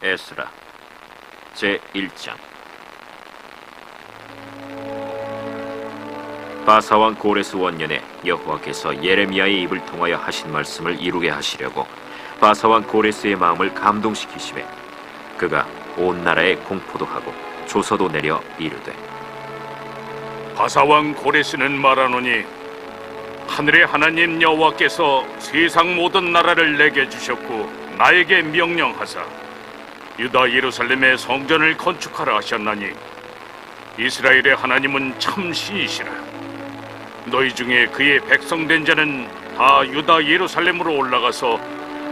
에스라 제1장. 바사왕 고레스 원년에 여호와께서 예레미야의 입을 통하여 하신 말씀을 이루게 하시려고 바사왕 고레스의 마음을 감동시키시매 그가 온 나라에 공포도 하고 조서도 내려 이르되, 바사왕 고레스는 말하노니 하늘의 하나님 여호와께서 세상 모든 나라를 내게 주셨고 나에게 명령하사 유다 예루살렘의 성전을 건축하라 하셨나니 이스라엘의 하나님은 참 신이시라. 너희 중에 그의 백성된 자는 다 유다 예루살렘으로 올라가서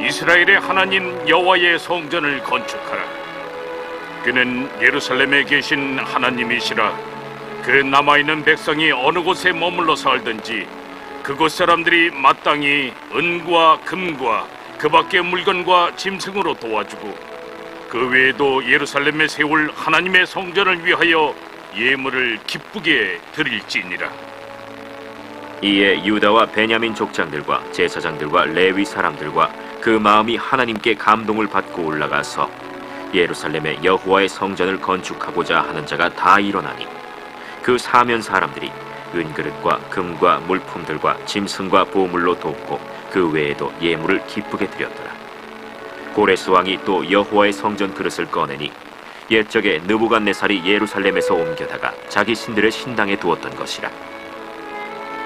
이스라엘의 하나님 여호와의 성전을 건축하라. 그는 예루살렘에 계신 하나님이시라. 그 남아있는 백성이 어느 곳에 머물러 살든지 그곳 사람들이 마땅히 은과 금과 그 밖의 물건과 짐승으로 도와주고 그 외에도 예루살렘에 세울 하나님의 성전을 위하여 예물을 기쁘게 드릴지니라. 이에 유다와 베냐민 족장들과 제사장들과 레위 사람들과 그 마음이 하나님께 감동을 받고 올라가서 예루살렘에 여호와의 성전을 건축하고자 하는 자가 다 일어나니 그 사면 사람들이 은그릇과 금과 물품들과 짐승과 보물로 돕고 그 외에도 예물을 기쁘게 드렸더라. 고레스 왕이 또 여호와의 성전 그릇을 꺼내니 옛적에 느부갓네살이 예루살렘에서 옮겨다가 자기 신들의 신당에 두었던 것이라.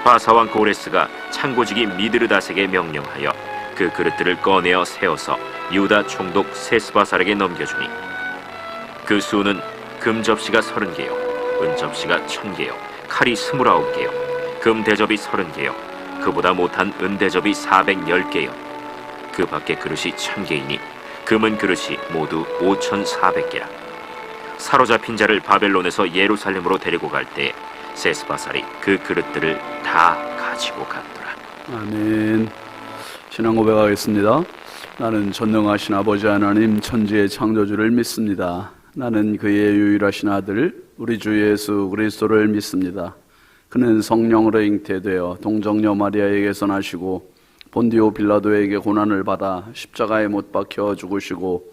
바사왕 고레스가 창고지기 미드르다색에 명령하여 그 그릇들을 꺼내어 세워서 유다 총독 세스바살에게 넘겨주니 그 수는 금 접시가 30개요 은 접시가 1000개요 칼이 29개요 금 대접이 30개요 그보다 못한 은 대접이 410개요 그 밖에 그릇이 1000개이니 금은 그릇이 모두 5400개라. 사로잡힌 자를 바벨론에서 예루살렘으로 데리고 갈 때 세스바살이 그 그릇들을 다 가지고 갔더라. 아멘. 신앙 고백하겠습니다. 나는 전능하신 아버지 하나님 천지의 창조주를 믿습니다. 나는 그의 유일하신 아들 우리 주 예수 그리스도를 믿습니다. 그는 성령으로 잉태되어 동정녀 마리아에게서 나시고 본디오 빌라도에게 고난을 받아 십자가에 못 박혀 죽으시고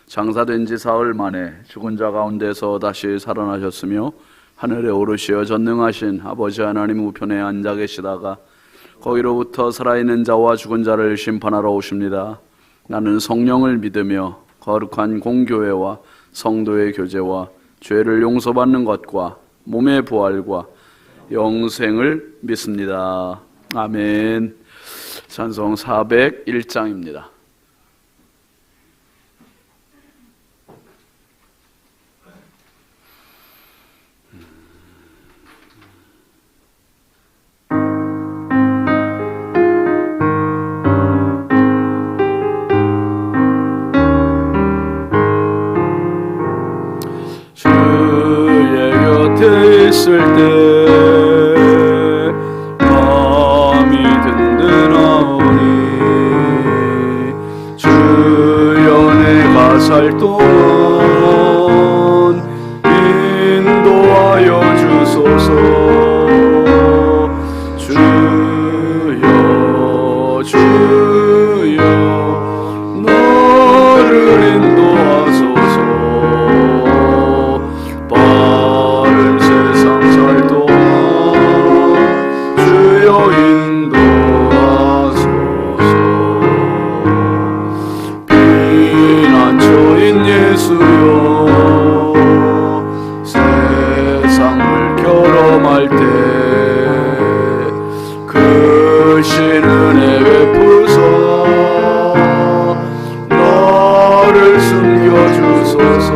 장사된 지 사흘 만에 죽은 자 가운데서 다시 살아나셨으며 하늘에 오르시어 전능하신 아버지 하나님 우편에 앉아 계시다가 거기로부터 살아있는 자와 죽은 자를 심판하러 오십니다. 나는 성령을 믿으며 거룩한 공교회와 성도의 교제와 죄를 용서받는 것과 몸의 부활과 영생을 믿습니다. 아멘. 찬송 401장입니다. 주의 곁에 있을 때 마음이 든든하오니 주여 내가 살 동안 인도하여 주소서. 주여 주여 너를 인도하소서. 빠른 세상 살 동안 주여 인도하소서. 피난처인 예수여 세상을 경험할 때 크신 은혜 베푸사 나를 숨겨주소서.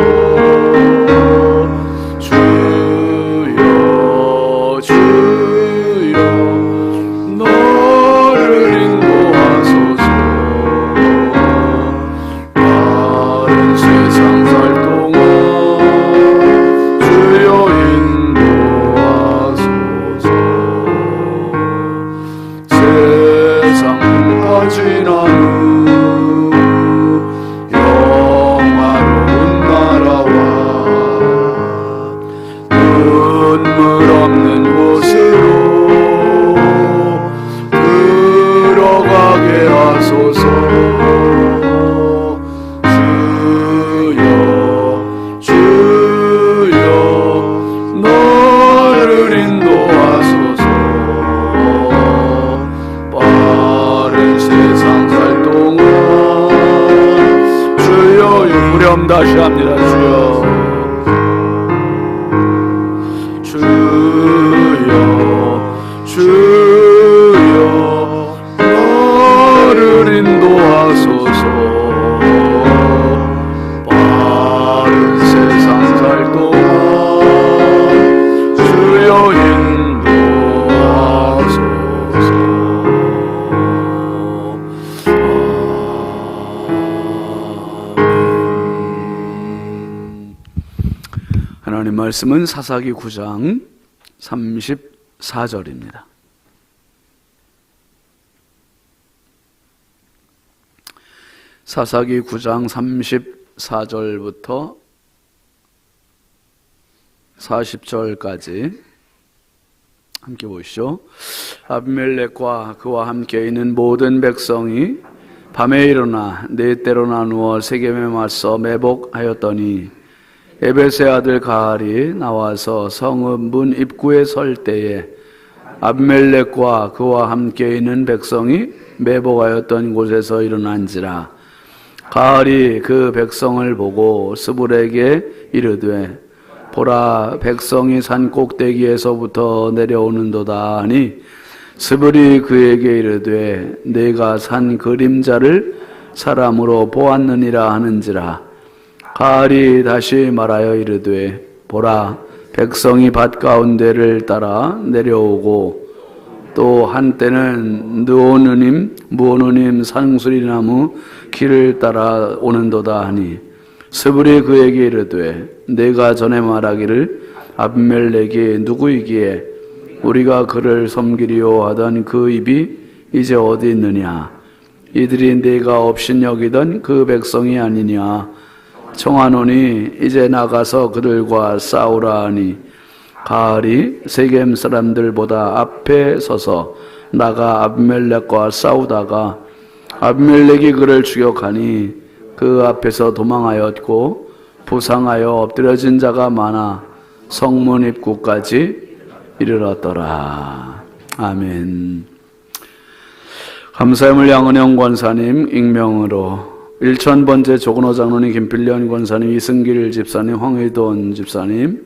주여 주여 너를 인도하소서. 다른 세상 살 동안 주여 인도하소서. 세상과 지난 후 영화로운 나라와 눈물 없는 곳으로 들어가게 하소서. 주여 다시 합니다. 주여 너를 인도하소서. 바른 세상 살 동안 주여 인도하소서. 하나님 말씀은 사사기 9장 34절입니다. 사사기 9장 34절부터 40절까지 함께 보시죠. 아비멜렉과 그와 함께 있는 모든 백성이 밤에 일어나 네 때로 나누어 세겜에 맞서 매복하였더니 에벳의 아들 가알이 나와서 성읍 문 입구에 설 때에 아비멜렉과 그와 함께 있는 백성이 매복하였던 곳에서 일어난지라. 가알이 그 백성을 보고 스불에게 이르되 보라, 백성이 산 꼭대기에서부터 내려오는도다 하니 스불이 그에게 이르되 내가 산 그림자를 사람으로 보았느니라 하는지라. 가알이 다시 말하여 이르되 보라, 백성이 밭 가운데를 따라 내려오고 또 한때는 무오누님 상수리나무 길을 따라 오는도다 하니 스불이 그에게 이르되 내가 전에 말하기를 아비멜렉이 누구이기에 우리가 그를 섬기리오 하던 그 입이 이제 어디 있느냐. 이들이 내가 업신여기던 그 백성이 아니냐. 청하노니 이제 나가서 그들과 싸우라 하니 가알이 세겜 사람들보다 앞에 서서 나가 아비멜렉과 싸우다가 아비멜렉이 그를 추격하니 그 앞에서 도망하였고 부상하여 엎드려진 자가 많아 성문 입구까지 이르렀더라. 아멘. 감사함을 양은영 권사님 익명으로 1000번째 조근호 장로님, 김필련 권사님, 이승길 집사님, 황의돈 집사님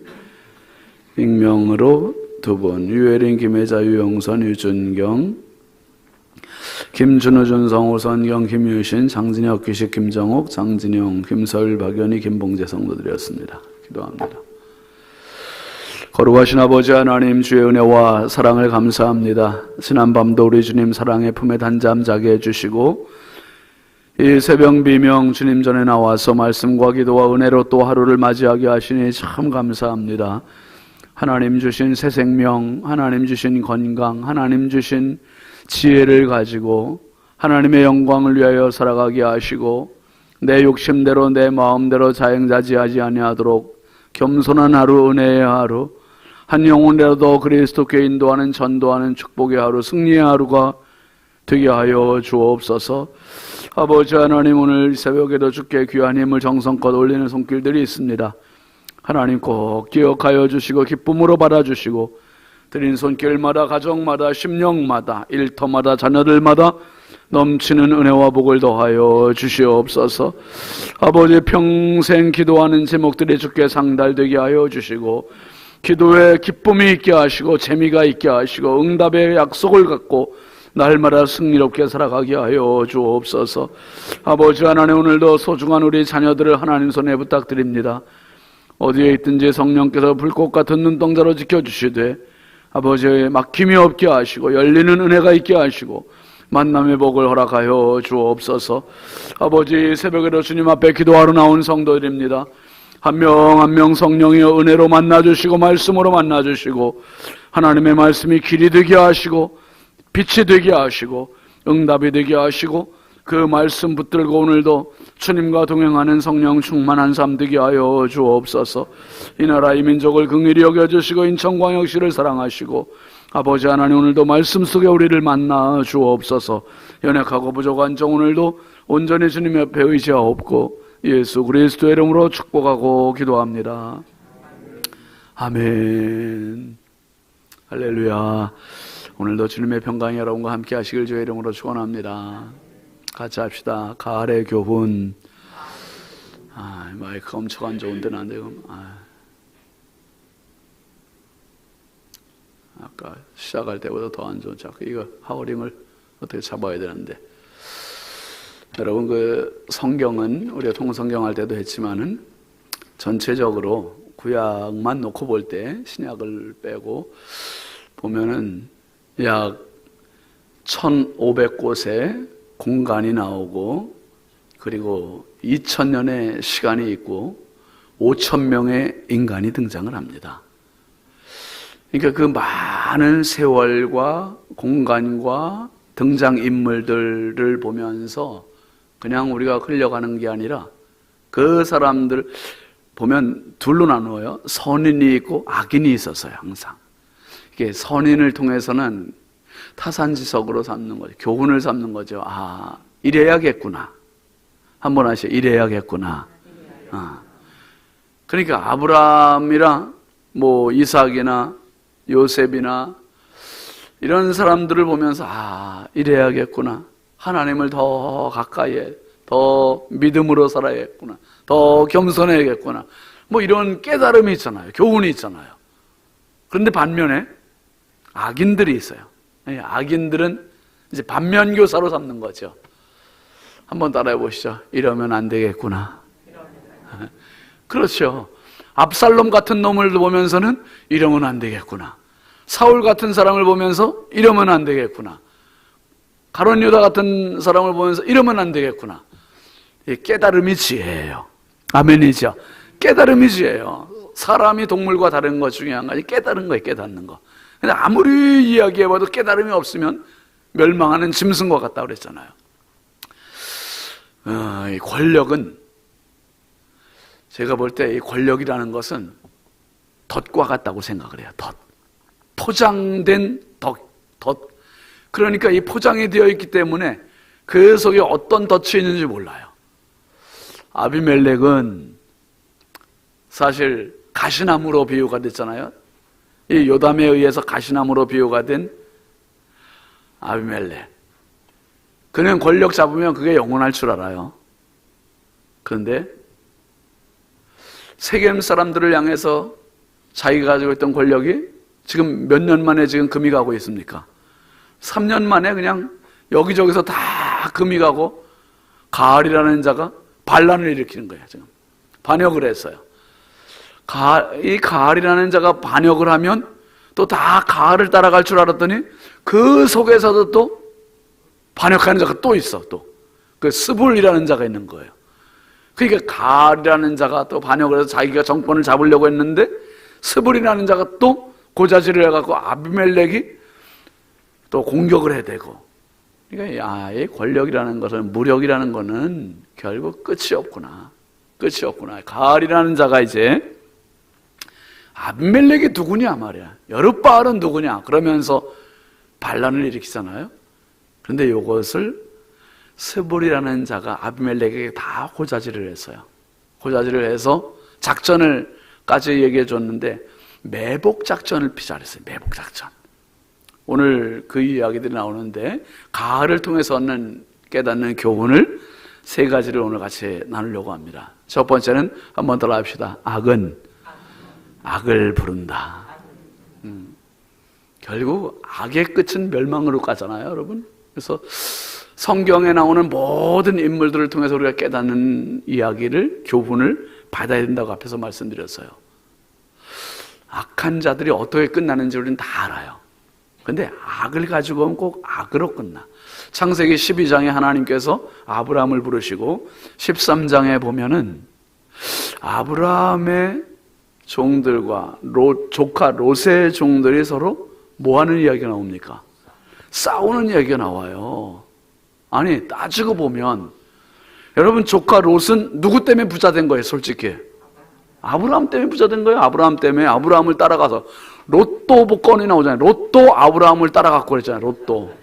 익명으로 2분, 유혜린, 김혜자, 유영선, 유준경, 김준우, 준성호, 선경, 김유신, 장진혁, 귀식, 김정옥, 장진영, 김서일, 박연희, 김봉재 성도들이었습니다. 기도합니다. 거룩하신 아버지 하나님, 주의 은혜와 사랑을 감사합니다. 지난밤도 우리 주님 사랑의 품에 단잠 자게 해주시고 이 새벽 비명 주님 전에 나와서 말씀과 기도와 은혜로 또 하루를 맞이하게 하시니 참 감사합니다. 하나님 주신 새 생명, 하나님 주신 건강, 하나님 주신 지혜를 가지고 하나님의 영광을 위하여 살아가게 하시고 내 욕심대로 내 마음대로 자행자지하지 아니하도록 겸손한 하루, 은혜의 하루, 한 영혼이라도 그리스도께 인도하는 전도하는 축복의 하루, 승리의 하루가 되게 하여 주옵소서. 아버지 하나님, 오늘 새벽에도 주께 귀한 힘을 정성껏 올리는 손길들이 있습니다. 하나님 꼭 기억하여 주시고 기쁨으로 받아주시고 드린 손길마다 가정마다 심령마다 일터마다 자녀들마다 넘치는 은혜와 복을 더하여 주시옵소서. 아버지, 평생 기도하는 제목들이 주께 상달되게 하여 주시고 기도에 기쁨이 있게 하시고 재미가 있게 하시고 응답의 약속을 갖고 날마다 승리롭게 살아가게 하여 주옵소서. 아버지 하나님, 오늘도 소중한 우리 자녀들을 하나님 손에 부탁드립니다. 어디에 있든지 성령께서 불꽃 같은 눈동자로 지켜주시되 아버지 막힘이 없게 하시고 열리는 은혜가 있게 하시고 만남의 복을 허락하여 주옵소서. 아버지, 새벽에도 주님 앞에 기도하러 나온 성도들입니다. 한 명 한 명 성령이여 은혜로 만나주시고 말씀으로 만나주시고 하나님의 말씀이 길이 되게 하시고 빛이 되게 하시고 응답이 되게 하시고 그 말씀 붙들고 오늘도 주님과 동행하는 성령 충만한 삶 되게 하여 주옵소서. 이 나라 이 민족을 긍휼히 여겨주시고 인천광역시를 사랑하시고 아버지 하나님, 오늘도 말씀 속에 우리를 만나 주옵소서. 연약하고 부족한 정 오늘도 온전히 주님 옆에 의지하옵고 예수 그리스도의 이름으로 축복하고 기도합니다. 아멘. 할렐루야. 오늘도 주님의 평강이 여러분과 함께 하시길 주의 이름으로 축원합니다. 같이 합시다. 가을의 교훈. 마이크가 엄청 안 좋은데 안 되고. 아까 시작할 때보다 더 안 좋은 자꾸 이거 하우링을 어떻게 잡아야 되는데. 여러분, 그 성경은 우리가 통성경 할 때도 했지만은 전체적으로 구약만 놓고 볼 때 신약을 빼고 보면은 약 1500곳의 공간이 나오고, 그리고 2000년의 시간이 있고 5000명의 인간이 등장을 합니다. 그러니까 그 많은 세월과 공간과 등장인물들을 보면서 그냥 우리가 흘려가는 게 아니라 그 사람들 보면 둘로 나누어요. 선인이 있고 악인이 있었어요. 항상 이게 선인을 통해서는 타산지석으로 삼는 거죠. 교훈을 삼는 거죠. 이래야겠구나. 한번 하시죠. 이래야겠구나. 그러니까 아브라함이랑 뭐 이삭이나 요셉이나 이런 사람들을 보면서 이래야겠구나. 하나님을 더 가까이에, 더 믿음으로 살아야겠구나. 더 겸손해야겠구나. 뭐 이런 깨달음이 있잖아요. 교훈이 있잖아요. 그런데 반면에 악인들이 있어요. 악인들은 이제 반면교사로 삼는 거죠. 한번 따라해 보시죠. 이러면 안 되겠구나. 그렇죠. 압살롬 같은 놈을 보면서는 이러면 안 되겠구나. 사울 같은 사람을 보면서 이러면 안 되겠구나. 가룟 유다 같은 사람을 보면서 이러면 안 되겠구나. 깨달음이 지혜예요. 아멘이죠. 깨달음이 지혜예요. 사람이 동물과 다른 것 중에 한 가지 깨달은 거예요. 깨닫는 거. 근데 아무리 이야기해봐도 깨달음이 없으면 멸망하는 짐승과 같다 그랬잖아요. 이 권력은, 제가 볼 때 이 권력이라는 것은 덫과 같다고 생각을 해요. 덫. 포장된 덫. 그러니까 이 포장이 되어 있기 때문에 그 속에 어떤 덫이 있는지 몰라요. 아비멜렉은 사실 가시나무로 비유가 됐잖아요. 이 요담에 의해서 가시나무로 비유가 된 아비멜렉. 그는 권력 잡으면 그게 영원할 줄 알아요. 그런데 세겜 사람들을 향해서 자기가 가지고 있던 권력이 지금 몇 년 만에 지금 금이 가고 있습니까? 3년 만에 그냥 여기저기서 다 금이 가고, 가알이라는 자가 반란을 일으키는 거예요. 지금 반역을 했어요. 이 가알이라는 자가 반역을 하면 또 다 가알을 따라갈 줄 알았더니 그 속에서도 또 반역하는 자가 또 있어. 또 그 스불이라는 자가 있는 거예요. 그러니까 가알이라는 자가 또 반역을 해서 자기가 정권을 잡으려고 했는데, 스불이라는 자가 또 고자질을 해갖고 아비멜렉이 또 공격을 해대고. 그러니까 이 권력이라는 것은, 무력이라는 것은 결국 끝이 없구나. 끝이 없구나. 가알이라는 자가 이제 아비멜렉이 누구냐 말이야. 여룻바알은 누구냐 그러면서 반란을 일으키잖아요. 그런데 이것을 스불이라는 자가 아비멜렉에게 다 고자질을 했어요. 고자질을 해서 작전을까지 얘기해 줬는데 매복 작전을 피자했어요. 매복 작전. 오늘 그 이야기들이 나오는데 가을을 통해서 얻는 깨닫는 교훈을 세 가지를 오늘 같이 나누려고 합니다. 첫 번째는 한번 더 합시다. 악은 악을 부른다. 결국 악의 끝은 멸망으로 가잖아요, 여러분. 그래서 성경에 나오는 모든 인물들을 통해서 우리가 깨닫는 이야기를, 교훈을 받아야 된다고 앞에서 말씀드렸어요. 악한 자들이 어떻게 끝나는지 우리는 다 알아요. 근데 악을 가지고 오면 꼭 악으로 끝나. 창세기 12장에 하나님께서 아브라함을 부르시고 13장에 보면은 아브라함의 종들과 조카 롯의 종들이 서로 뭐하는 이야기가 나옵니까? 싸우는 이야기가 나와요. 아니, 따지고 보면 여러분, 조카 롯은 누구 때문에 부자 된 거예요? 솔직히 아브라함 때문에 부자 된 거예요. 아브라함 때문에. 아브라함을 따라가서 로또 복권이 나오잖아요. 로또 아브라함을 따라갔고 그랬잖아요. 로또.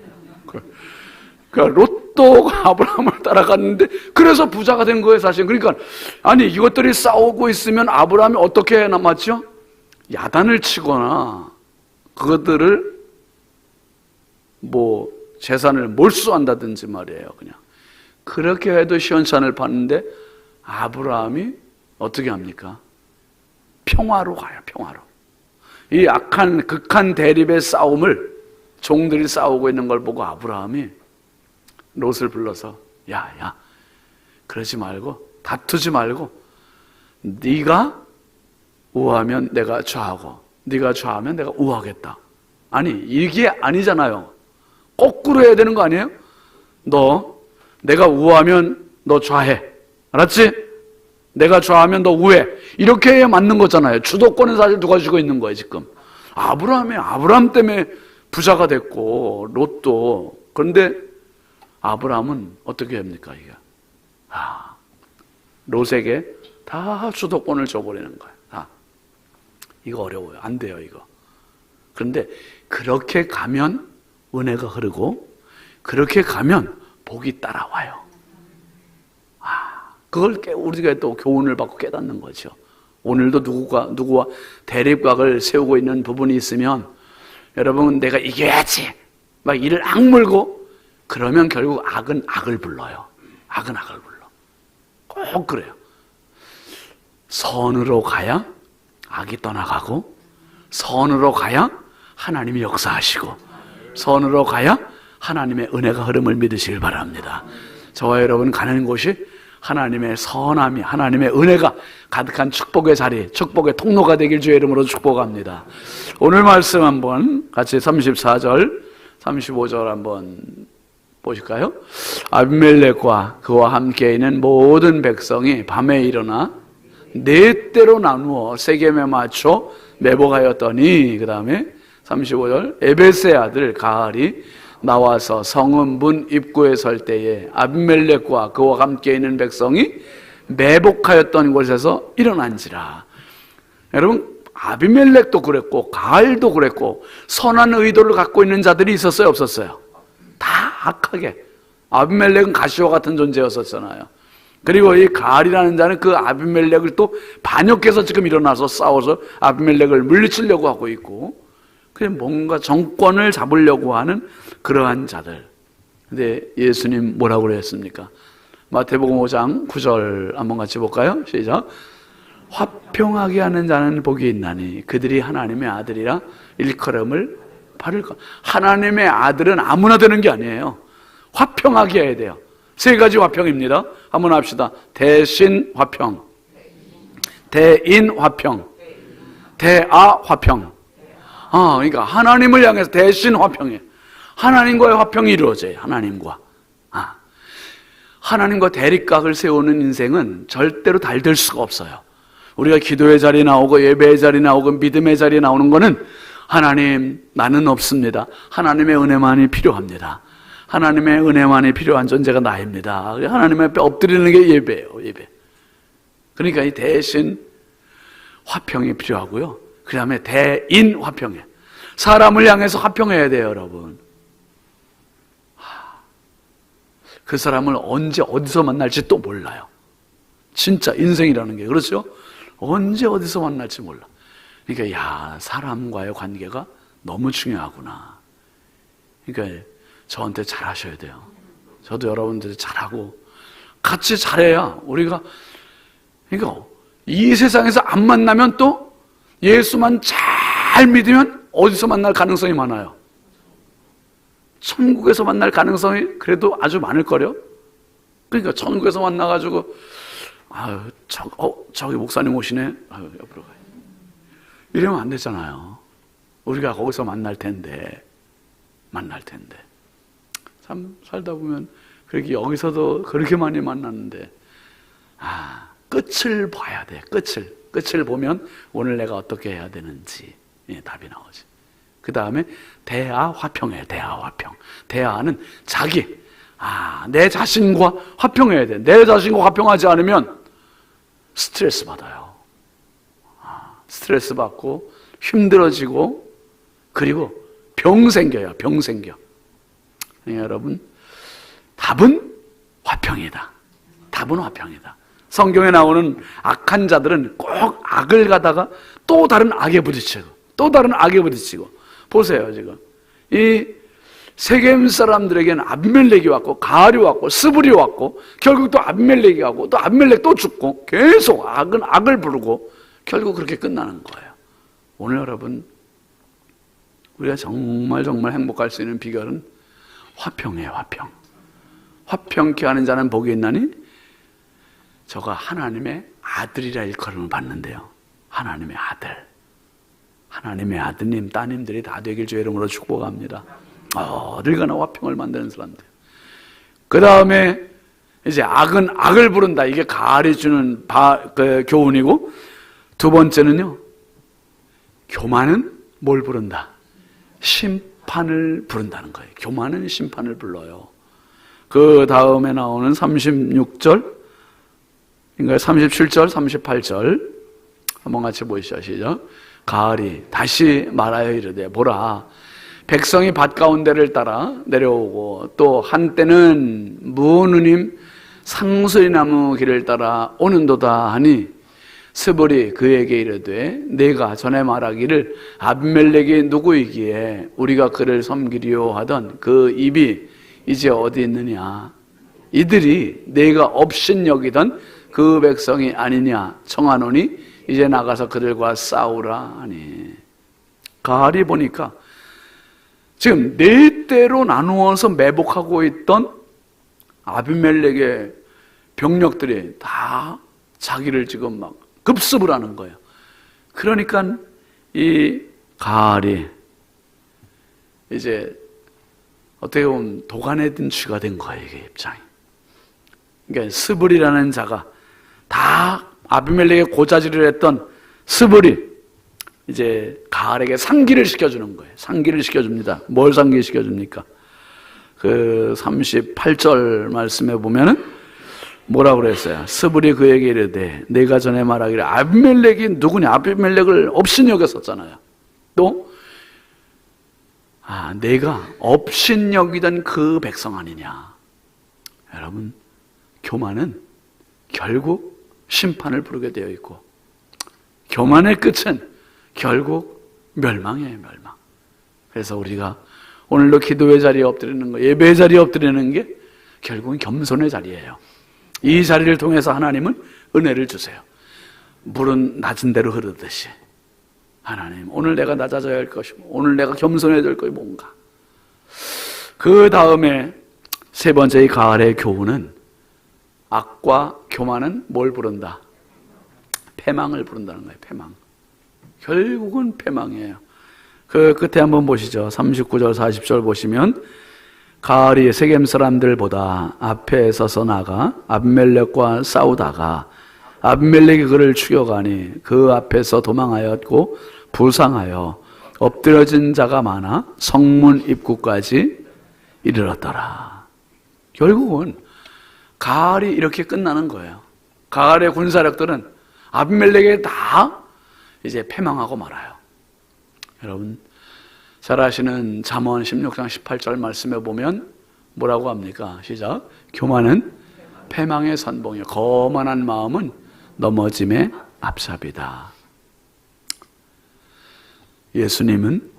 그러니까 로또가 아브라함을 따라갔는데 그래서 부자가 된 거예요, 사실. 그러니까 아니, 이것들이 싸우고 있으면 아브라함이 어떻게 남았죠? 야단을 치거나 그것들을 뭐 재산을 몰수한다든지 말이에요. 그냥 그렇게 해도 시원찮을 봤는데 아브라함이 어떻게 합니까? 평화로 가요, 평화로. 이 악한, 극한 대립의 싸움을 종들이 싸우고 있는 걸 보고 아브라함이 롯을 불러서 야, 그러지 말고, 다투지 말고, 네가 우하면 내가 좌하고 네가 좌하면 내가 우하겠다. 아니, 이게 아니잖아요. 거꾸로 해야 되는 거 아니에요? 내가 우하면 너 좌해. 알았지? 내가 좌하면 너 우해. 이렇게 해야 맞는 거잖아요. 주도권은 사실 누가 쥐고 있는 거예요, 지금. 아브라함 때문에 부자가 됐고, 롯도. 그런데 아브라함은 어떻게 합니까, 이게? 롯에게 다 주도권을 줘버리는 거예요. 이거 어려워요. 안 돼요, 이거. 그런데 그렇게 가면 은혜가 흐르고, 그렇게 가면 복이 따라와요. 그걸 우리가 또 교훈을 받고 깨닫는 거죠. 오늘도 누구와 대립각을 세우고 있는 부분이 있으면, 여러분, 내가 이겨야지! 막 이를 악물고, 그러면 결국 악은 악을 불러요. 악은 악을 불러. 꼭 그래요. 선으로 가야 악이 떠나가고, 선으로 가야 하나님이 역사하시고, 선으로 가야 하나님의 은혜가 흐름을 믿으시길 바랍니다. 저와 여러분 가는 곳이 하나님의 선함이, 하나님의 은혜가 가득한 축복의 자리, 축복의 통로가 되길 주의 이름으로 축복합니다. 오늘 말씀 한번 같이 34절, 35절 한번 보실까요? 아비멜렉과 그와 함께 있는 모든 백성이 밤에 일어나 네 때로 나누어 세겜에 맞춰 매복하였더니, 그 다음에 35절, 에벳의 아들 가알이 나와서 성읍 문 입구에 설 때에 아비멜렉과 그와 함께 있는 백성이 매복하였던 곳에서 일어난지라. 여러분, 아비멜렉도 그랬고 가알도 그랬고 선한 의도를 갖고 있는 자들이 있었어요, 없었어요? 다 악하게. 아비멜렉은 가시와 같은 존재였었잖아요. 그리고 이 가알이라는 자는 그 아비멜렉을 또 반역해서 지금 일어나서 싸워서 아비멜렉을 물리치려고 하고 있고, 그냥 뭔가 정권을 잡으려고 하는 그러한 자들. 근데 예수님 뭐라고 그랬습니까? 마태복음 5장 9절 한번 같이 볼까요? 시작. 화평하게 하는 자는 복이 있나니 그들이 하나님의 아들이라 일컬음을 받을까. 하나님의 아들은 아무나 되는 게 아니에요. 화평하게 해야 돼요. 세 가지 화평입니다. 한번 합시다. 대신 화평, 대인 화평, 대아 화평. 그러니까 하나님을 향해서 대신 화평해. 하나님과의 화평이 이루어져요. 하나님과. 하나님과 대립각을 세우는 인생은 절대로 달될 수가 없어요. 우리가 기도의 자리에 나오고 예배의 자리에 나오고 믿음의 자리에 나오는 거는 하나님, 나는 없습니다. 하나님의 은혜만이 필요합니다. 하나님의 은혜만이 필요한 존재가 나입니다. 하나님 앞에 엎드리는 게 예배예요, 예배. 그러니까 이 대신 화평이 필요하고요. 그 다음에 대인 화평해. 사람을 향해서 화평해야 돼요, 여러분. 그 사람을 언제 어디서 만날지 또 몰라요. 진짜 인생이라는 게 그렇죠? 언제 어디서 만날지 몰라. 그러니까 사람과의 관계가 너무 중요하구나. 그러니까 저한테 잘하셔야 돼요. 저도 여러분들 잘하고 같이 잘해야 우리가, 그러니까 이 세상에서 안 만나면 또 예수만 잘 믿으면 어디서 만날 가능성이 많아요? 천국에서 만날 가능성이 그래도 아주 많을 거요. 그러니까 천국에서 만나가지고 저기 목사님 오시네. 옆으로 가요. 이러면 안 되잖아요. 우리가 거기서 만날 텐데. 참 살다 보면 그렇게 여기서도 그렇게 많이 만났는데 끝을 봐야 돼. 끝을 보면 오늘 내가 어떻게 해야 되는지 답이 나오지. 그 다음에 대아 화평이에요. 대아 화평. 대아는 자기, 내 자신과 화평해야 돼. 내 자신과 화평하지 않으면 스트레스 받아요. 스트레스 받고 힘들어지고, 그리고 병 생겨요. 병 생겨. 여러분, 답은 화평이다. 답은 화평이다. 성경에 나오는 악한 자들은 꼭 악을 가다가 또 다른 악에 부딪히고, 또 다른 악에 부딪히고. 보세요, 지금. 이 세겜 사람들에게는 아비멜렉이 왔고 가알이 왔고 스불이 왔고 결국 또 아비멜렉이 가고 또 아비멜렉 또 죽고 계속 악은 악을 부르고 결국 그렇게 끝나는 거예요. 오늘 여러분, 우리가 정말 행복할 수 있는 비결은 화평이에요. 화평케 하는 자는 복이 있나니 저가 하나님의 아들이라 일컬음을 받는데요. 하나님의 아드님, 따님들이 다 되길 주의 이름으로 축복합니다. 어딜 가나 화평을 만드는 사람들. 그 다음에 이제 악은 악을 부른다. 이게 가알이 주는 교훈이고, 두 번째는요, 교만은 뭘 부른다? 심판을 부른다는 거예요. 교만은 심판을 불러요. 그 다음에 나오는 36절, 그러니까 37절, 38절 한번 같이 보시죠. 시작. 가을이 다시 말하여 이르되 보라, 백성이 밭 가운데를 따라 내려오고 또 한때는 무누님 상수리나무 길을 따라 오는도다 하니 스불이 그에게 이르되 내가 전에 말하기를 아비멜렉이 누구이기에 우리가 그를 섬기리요 하던 그 입이 이제 어디 있느냐? 이들이 내가 업신여기던 그 백성이 아니냐 청하노니 이제 나가서 그들과 싸우라 하니. 가알이 보니까 지금 네 대로 나누어서 매복하고 있던 아비멜렉의 병력들이 다 자기를 지금 막 급습을 하는 거예요. 그러니까 이 가알이 이제 어떻게 보면 도간에 든 쥐가 된 거예요, 이게 입장이. 그러니까 스불이라는 자가 다 아비멜렉의 고자질을 했던 스불이 이제 가알에게 상기를 시켜주는 거예요. 상기를 시켜줍니다. 뭘 상기시켜줍니까? 그 38절 말씀에 보면은 뭐라고 그랬어요? 스불이 그에게 이르되 내가 전에 말하기를 아비멜렉이 누구냐? 아비멜렉을 업신여겼었잖아요. 또 내가 업신여기던 그 백성 아니냐? 여러분, 교만은 결국 심판을 부르게 되어 있고 교만의 끝은 결국 멸망이에요. 멸망. 그래서 우리가 오늘도 기도의 자리에 엎드리는 거, 예배의 자리에 엎드리는 게 결국은 겸손의 자리예요. 이 자리를 통해서 하나님은 은혜를 주세요. 물은 낮은 대로 흐르듯이 하나님, 오늘 내가 낮아져야 할 것이고 오늘 내가 겸손해야 될 것이 뭔가. 그 다음에 세 번째 이 가을의 교훈은 악과 교만은 뭘 부른다? 패망을 부른다는 거예요. 패망. 결국은 패망이에요. 그 끝에 한번 보시죠. 39절 40절 보시면 가을이 세겜 사람들보다 앞에 서서 나가 아비멜렉과 싸우다가 아비멜렉이 그를 죽여가니 그 앞에서 도망하였고 부상하여 엎드려진 자가 많아 성문 입구까지 이르렀더라. 결국은 가알이 이렇게 끝나는 거예요. 가알의 군사력들은 아비멜렉에 다 이제 패망하고 말아요. 여러분, 잘 아시는 잠언 16장 18절 말씀에 보면 뭐라고 합니까? 시작. 교만은 패망의 선봉이요 거만한 마음은 넘어짐의 앞삽이다. 예수님은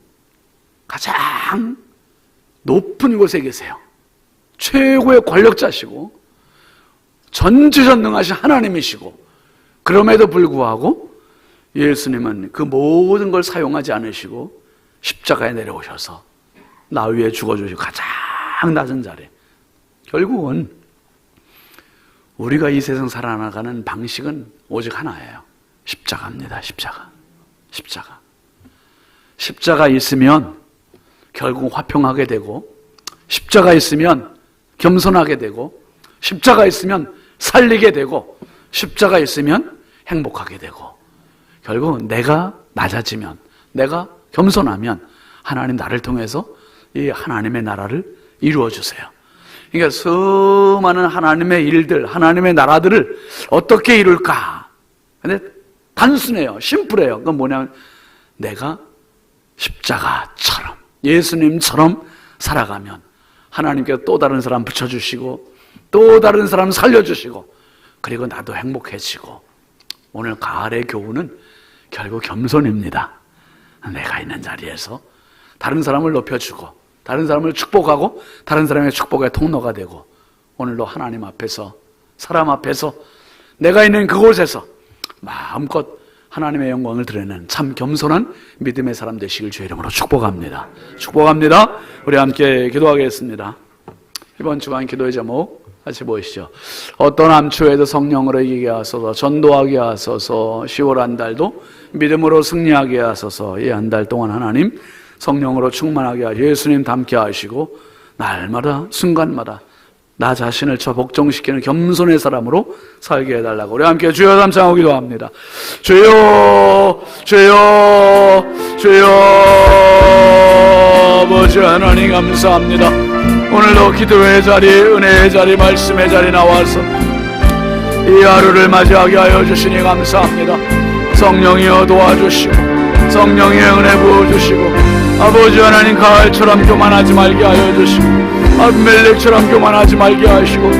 가장 높은 곳에 계세요. 최고의 권력자시고 전지전능하신 하나님이시고, 그럼에도 불구하고 예수님은 그 모든 걸 사용하지 않으시고 십자가에 내려오셔서 나 위에 죽어주시고 가장 낮은 자리에. 결국은 우리가 이 세상 살아나가는 방식은 오직 하나예요. 십자가입니다. 십자가 있으면 결국 화평하게 되고, 십자가 있으면 겸손하게 되고, 십자가 있으면 살리게 되고, 십자가 있으면 행복하게 되고, 결국 내가 낮아지면, 내가 겸손하면 하나님 나를 통해서 이 하나님의 나라를 이루어 주세요. 그러니까 수많은 하나님의 일들, 하나님의 나라들을 어떻게 이룰까? 근데 단순해요. 심플해요. 그건 뭐냐면 내가 십자가처럼, 예수님처럼 살아가면 하나님께서 또 다른 사람 붙여주시고 또 다른 사람 살려주시고, 그리고 나도 행복해지고. 오늘 가을의 교훈은 결국 겸손입니다. 내가 있는 자리에서 다른 사람을 높여주고 다른 사람을 축복하고 다른 사람의 축복의 통로가 되고, 오늘도 하나님 앞에서, 사람 앞에서, 내가 있는 그곳에서 마음껏 하나님의 영광을 드러내는 참 겸손한 믿음의 사람 되시길 주의 이름으로 축복합니다. 축복합니다. 우리 함께 기도하겠습니다. 이번 주간 기도의 제목 같이 보시죠. 어떤 암초에도 성령으로 이기게 하소서, 전도하게 하소서, 10월 한 달도 믿음으로 승리하게 하소서. 이 한 달 동안 하나님 성령으로 충만하게 하시고 예수님 닮게 하시고, 날마다 순간마다 나 자신을 저 복종시키는 겸손의 사람으로 살게 해달라고 우리 함께 주여 삼창하고 기도합니다. 주여, 주여, 주여. 아버지 하나님 감사합니다. 오늘도 기도의 자리, 은혜의 자리, 말씀의 자리 나와서 이 하루를 맞이하게 하여 주시니 감사합니다. 성령이여 도와주시고, 성령의 은혜 부어주시고, 아버지 하나님 가을처럼 교만하지 말게 하여 주시고, 아비멜렉처럼 교만하지 말게 하시고,